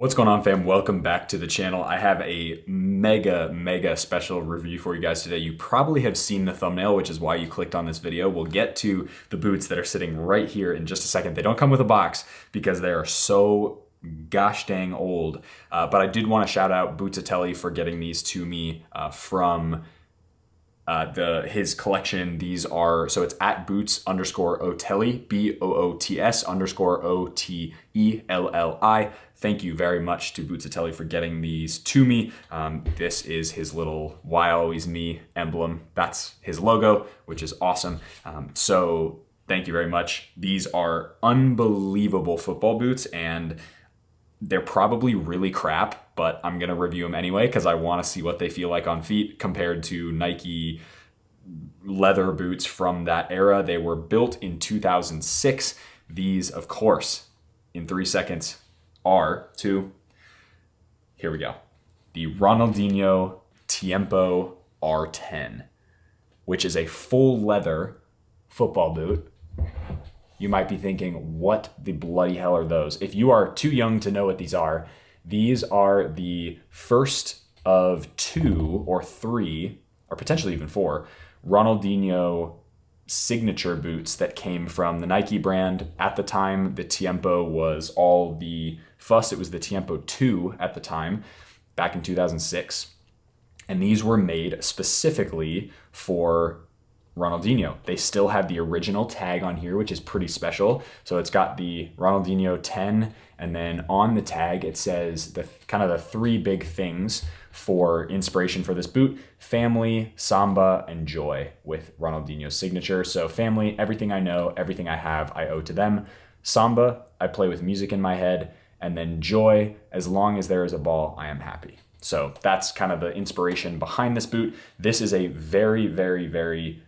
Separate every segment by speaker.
Speaker 1: What's going on, fam? Welcome back to the channel. I have a mega special review for you guys today. You probably have seen the thumbnail, which is why you clicked on this video. We'll get to the boots that are sitting right here in just a second. They don't come with a box because they are so gosh dang old. But I did want to shout out Bootsatelli for getting these to me from his collection. These are, so it's at boots_otelli, BOOTS_OTELLI. Thank you very much to Bootsatelli for getting these to me. This is his little "Why Always Me" emblem. That's his logo, which is awesome. So thank you very much. These are unbelievable football boots, and they're probably really crap, but I'm going to review them anyway because I want to see what they feel like on feet compared to Nike leather boots from that era. They were built in 2006. These, of course, in 3 seconds are here we go. The Ronaldinho Tiempo R10, which is a full leather football boot. You might be thinking, what the bloody hell are those? If you are too young to know what these are the first of 2 or 3, or potentially even 4, Ronaldinho signature boots that came from the Nike brand. At the time, the Tiempo was all the fuss. It was the Tiempo 2 at the time, back in 2006. And these were made specifically for Ronaldinho. They still have the original tag on here, which is pretty special. So it's got the Ronaldinho 10, and then on the tag it says the kind of the 3 big things for inspiration for this boot: family, samba, and joy, with Ronaldinho's signature. So family, everything I know, everything I have, I owe to them. Samba, I play with music in my head. And then joy, as long as there is a ball, I am happy. So that's kind of the inspiration behind this boot. This is a very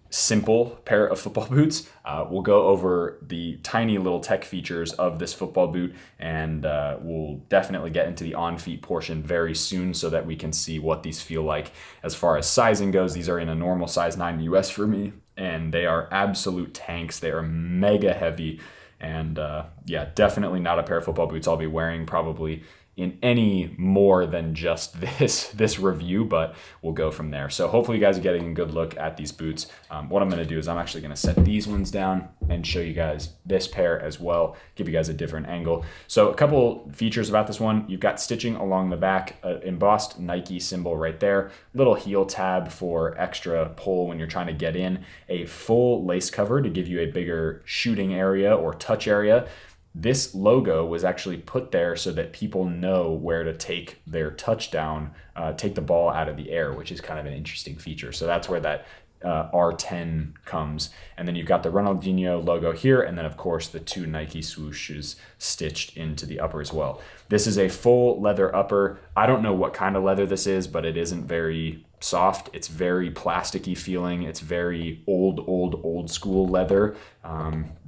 Speaker 1: simple pair of football boots. We'll go over the tiny little tech features of this football boot, and we'll definitely get into the on-feet portion very soon so that we can see what these feel like. As far as sizing goes, these are in a normal size 9 US for me, and they are absolute tanks. They are mega heavy, and yeah, definitely not a pair of football boots I'll be wearing probably in any more than just this review, but we'll go from there. So hopefully you guys are getting a good look at these boots. What I'm going to do is I'm actually going to set these ones down and show you guys this pair as well, give you guys a different angle. So a couple features about this one: you've got stitching along the back, embossed Nike symbol right there, little heel tab for extra pull when you're trying to get in, a full lace cover to give you a bigger shooting area or touch area. This logo was actually put there so that people know where to take their touchdown, take the ball out of the air, which is kind of an interesting feature. So that's where that R10 comes. And then you've got the Ronaldinho logo here, and then of course the 2 Nike swooshes stitched into the upper as well. This is a full leather upper. I don't know what kind of leather this is, but it isn't very soft. It's very plasticky feeling. It's very old school leather.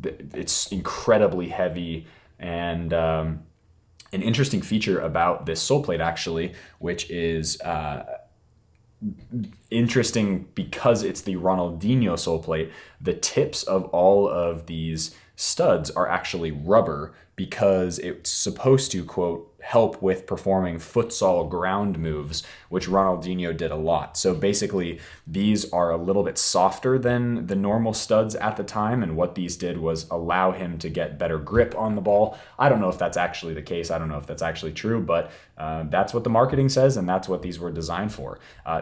Speaker 1: It's incredibly heavy, and an interesting feature about this sole plate actually, which is interesting because it's the Ronaldinho sole plate, the tips of all of these studs are actually rubber because it's supposed to, quote, help with performing futsal ground moves, which Ronaldinho did a lot. So basically, these are a little bit softer than the normal studs at the time, and what these did was allow him to get better grip on the ball. I don't know if that's actually the case. I don't know if that's actually true, but that's what the marketing says, and that's what these were designed for.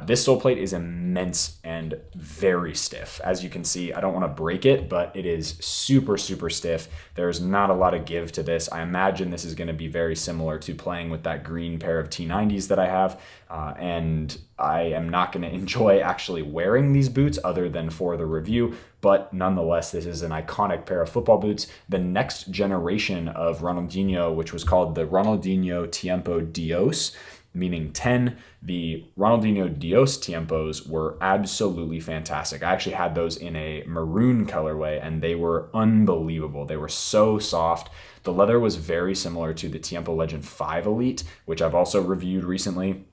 Speaker 1: This sole plate is immense and very stiff. As you can see, I don't want to break it, but it is super stiff. There's not a lot of give to this. I imagine this is going to be very similar to playing with that green pair of T90s that I have, and I am not going to enjoy actually wearing these boots other than for the review, but nonetheless, this is an iconic pair of football boots. The next generation of Ronaldinho, which was called the Ronaldinho Tiempo Dios, meaning 10, the Ronaldinho Dios Tiempos were absolutely fantastic. I actually had those in a maroon colorway, and they were unbelievable. They were so soft. The leather was very similar to the Tiempo Legend 5 Elite, which I've also reviewed recently.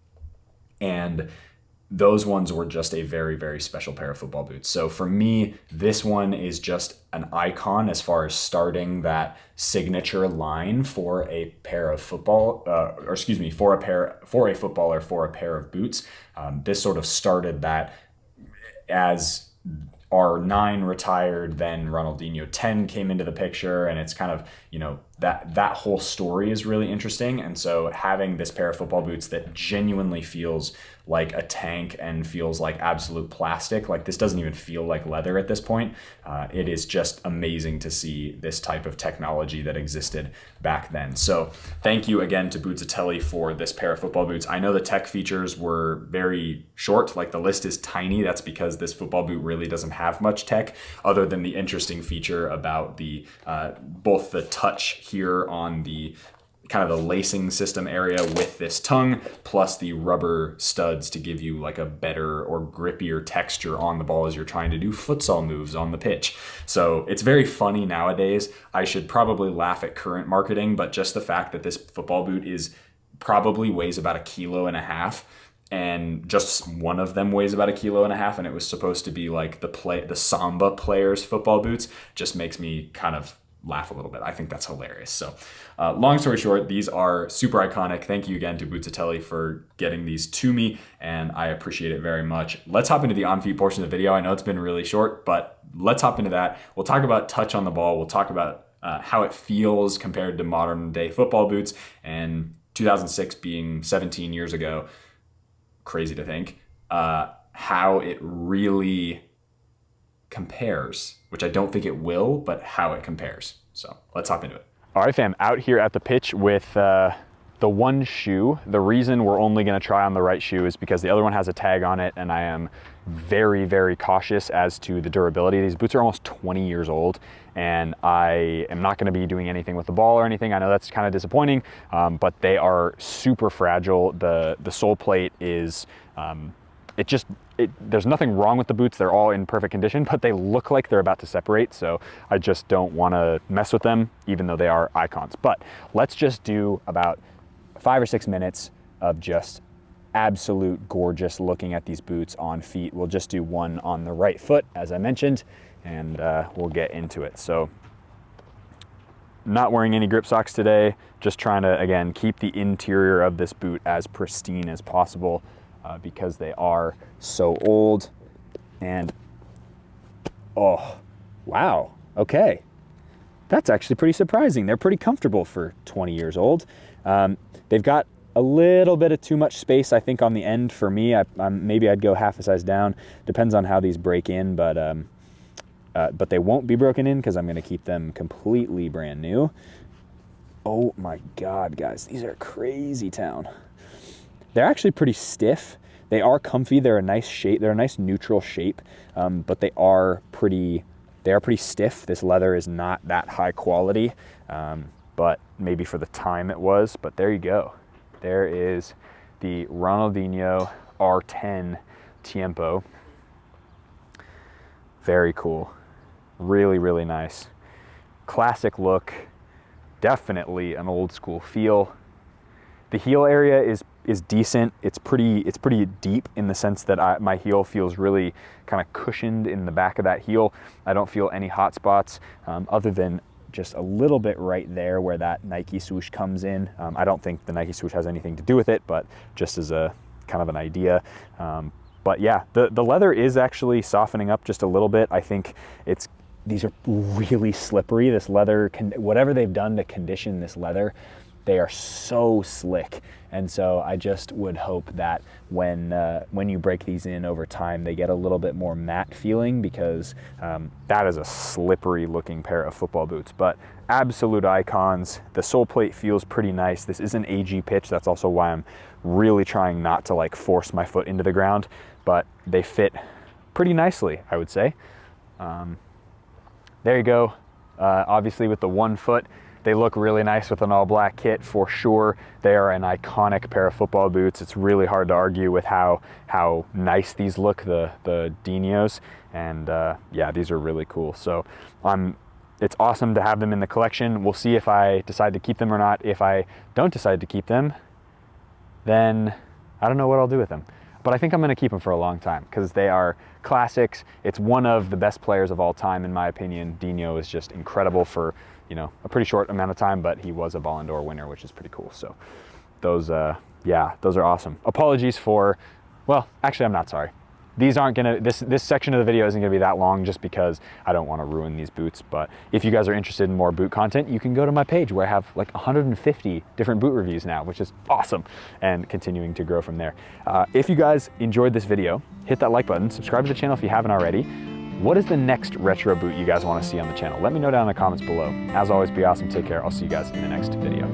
Speaker 1: And those ones were just a very, very special pair of football boots. So for me, this one is just an icon as far as starting that signature line for a pair of football, or excuse me, for a footballer for a pair of boots. This sort of started that. As R9 retired, then Ronaldinho 10 came into the picture, and it's kind of, that whole story is really interesting. And so having this pair of football boots that genuinely feels like a tank and feels like absolute plastic, like this doesn't even feel like leather at this point. It is just amazing to see this type of technology that existed back then. So thank you again to Bootsatelli for this pair of football boots. I know the tech features were very short, like the list is tiny. That's because this football boot really doesn't have much tech other than the interesting feature about the both the touch here on the kind of the lacing system area with this tongue, plus the rubber studs to give you like a better or grippier texture on the ball as you're trying to do futsal moves on the pitch. So it's very funny nowadays. I should probably laugh at current marketing, but just the fact that this football boot probably weighs about 1.5 kilos, and just one of them weighs about 1.5 kilos, and it was supposed to be like the Samba players' football boots, just makes me kind of laugh a little bit. I think that's hilarious. So long story short, these are super iconic. Thank you again to Bootsatelli for getting these to me, and I appreciate it very much. Let's hop into the on-feet portion of the video. I know it's been really short, but let's hop into that. We'll talk about touch on the ball. We'll talk about how it feels compared to modern day football boots, and 2006 being 17 years ago, crazy to think, how it really compares, which I don't think it will, but how it compares. So let's hop into it. All right, fam, out here at the pitch with the one shoe. The reason we're only gonna try on the right shoe is because the other one has a tag on it, and I am very, very cautious as to the durability. These boots are almost 20 years old, and I am not gonna be doing anything with the ball or anything. I know that's kind of disappointing, but they are super fragile. The sole plate is, there's nothing wrong with the boots. They're all in perfect condition, but they look like they're about to separate. So I just don't want to mess with them, even though they are icons. But let's just do about 5 or 6 minutes of just absolute gorgeous looking at these boots on feet. We'll just do one on the right foot, as I mentioned, and we'll get into it. So not wearing any grip socks today, just trying to, again, keep the interior of this boot as pristine as possible. Because they are so old. And oh, wow, okay. That's actually pretty surprising. They're pretty comfortable for 20 years old. They've got a little bit of too much space, I think, on the end for me. Maybe I'd go half a size down. Depends on how these break in, but they won't be broken in because I'm gonna keep them completely brand new. Oh my God, guys, these are crazy town. They're actually pretty stiff. They are comfy. They're a nice shape. They're a nice neutral shape, but they are pretty stiff. This leather is not that high quality, but maybe for the time it was. But there you go. There is the Ronaldinho R10 Tiempo. Very cool. Really, really nice. Classic look. Definitely an old school feel. The heel area is decent. It's pretty deep in the sense that my heel feels really kind of cushioned in the back of that heel. I don't feel any hot spots other than just a little bit right there where that Nike swoosh comes in. I don't think the Nike swoosh has anything to do with it, but just as a kind of an idea. But yeah, the leather is actually softening up just a little bit. I think these are really slippery. This leather, whatever they've done to condition this leather, they are so slick. And so I just would hope that when you break these in over time, they get a little bit more matte feeling, because that is a slippery looking pair of football boots. But absolute icons. The sole plate feels pretty nice. This is an AG pitch. That's also why I'm really trying not to like force my foot into the ground, but they fit pretty nicely, I would say. There you go. Obviously with the one foot, they look really nice with an all black kit for sure. They are an iconic pair of football boots. It's really hard to argue with how nice these look, the Dinios. And yeah, these are really cool. So it's awesome to have them in the collection. We'll see if I decide to keep them or not. If I don't decide to keep them, then I don't know what I'll do with them.
Speaker 2: but I think I'm gonna keep them for a long time because they are classics. It's one of the best players of all time, in my opinion. Dino is just incredible for, you know, a pretty short amount of time, but he was a Ballon d'Or winner, which is pretty cool. So those, yeah, those are awesome. Apologies for, well, actually, I'm not sorry. These aren't gonna, this section of the video isn't gonna be that long just because I don't wanna ruin these boots. But if you guys are interested in more boot content, you can go to my page where I have like 150 different boot reviews now, which is awesome, and continuing to grow from there. If you guys enjoyed this video, hit that like button, subscribe to the channel if you haven't already. What is the next retro boot you guys wanna see on the channel? Let me know down in the comments below. As always, be awesome, take care. I'll see you guys in the next video.